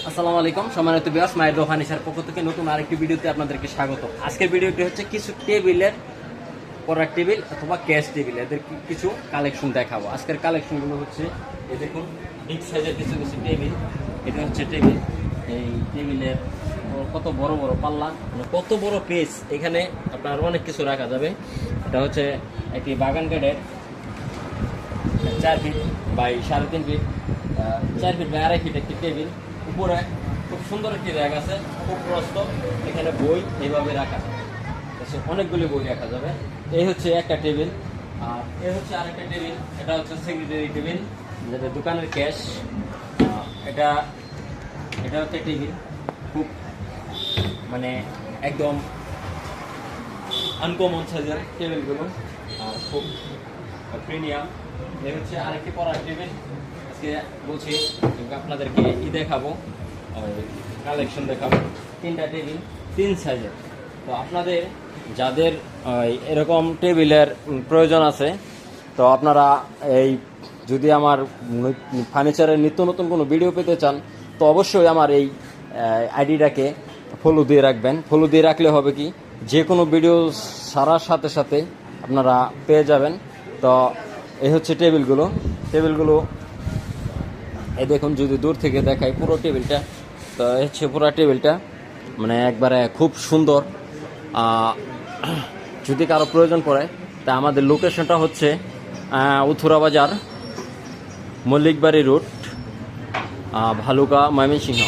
আসসালামু আলাইকুম সম্মানিত ভিউয়ার্স, মায়ের দোকান ইশার পক্ষ থেকে নতুন আরেকটি ভিডিওতে আপনাদেরকে স্বাগত। আজকের ভিডিওটি হচ্ছে কিছু টেবিলের পড়ার টেবিল অথবা ক্যাশ টেবিল, এদের কিছু কালেকশন দেখাবো। আজকের কালেকশনগুলো হচ্ছে এই দেখুন, বিগ সাইজের কিছু কিছু টেবিল। এটা হচ্ছে টেবিল, এই টেবিলের কত বড় বড় পাল্লা, মানে কত বড় পেজ, এখানে আপনার অনেক কিছু রাখা যাবে। এটা হচ্ছে একটি বাগান কাঠের 4 feet by 3.5 feet, 4 feet by 2.5 feet একটি টেবিল। উপরে খুব সুন্দর একটি র্যাক আছে, খুব প্রস্ত। এখানে বই এইভাবে রাখা, অনেকগুলি বই রাখা যাবে। এই হচ্ছে একটা টেবিল, আর এই হচ্ছে আরেকটা টেবিল। এটা হচ্ছে সেক্রেটারি টেবিল, যেটা দোকানের ক্যাশ। এটা এটা হচ্ছে টেবিল, খুব মানে একদম আনকমন সাইজের টেবিলগুলো, আর খুব প্রিমিয়াম। এই হচ্ছে আরেকটি পড়ার টেবিল। আজকে বলছি আপনাদেরকে দেখাবো, কালেকশন দেখাবো। 3টা টেবিল 3 সাইজের। তো আপনাদের যাদের এরকম টেবিলের প্রয়োজন আছে, তো আপনারা এই যদি আমার ফার্নিচারের নিত্য নতুন কোনো ভিডিও পেতে চান, তো অবশ্যই আমার এই আইডিটাকে ফলো দিয়ে রাখবেন। ফলো দিয়ে রাখলে হবে কি, যে কোনো ভিডিও ছাড়ার সাথে সাথে আপনারা পেয়ে যাবেন। তো এই হচ্ছে টেবিলগুলো। এই দেখুন, যদি দূর থেকে দেখাই পুরো টেবিলটা, তো এই হচ্ছে পুরো টেবিলটা, মানে একবারে খুব সুন্দর। যদি কারো প্রয়োজন পড়ে, তা আমাদের লোকেশনটা হচ্ছে উথুরা বাজার, মল্লিকবাড়ি রুট, ভালুকা, ময়মনসিংহ।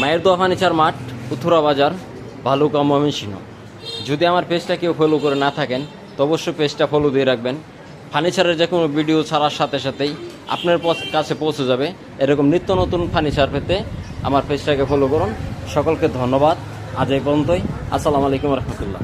মায়ের দোয়া ফার্নিচার মাঠ, উথুরা বাজার, ভালুকা, ময়মনসিংহ। যদি আমার পেজটা কেউ ফলো করে না থাকেন, তো অবশ্যই পেজটা ফলো দিয়ে রাখবেন। ফার্নিচারের যে কোনো ভিডিও ছাড়ার সাথে সাথেই আপনার কাছে পৌঁছে যাবে। এরকম নিত্য নতুন ফার্নিচার পেতে আমার পেজটাকে ফলো করুন। সকলকে ধন্যবাদ। আজ এই পর্যন্তই। আসসালামু আলাইকুম রহমতুল্লাহ।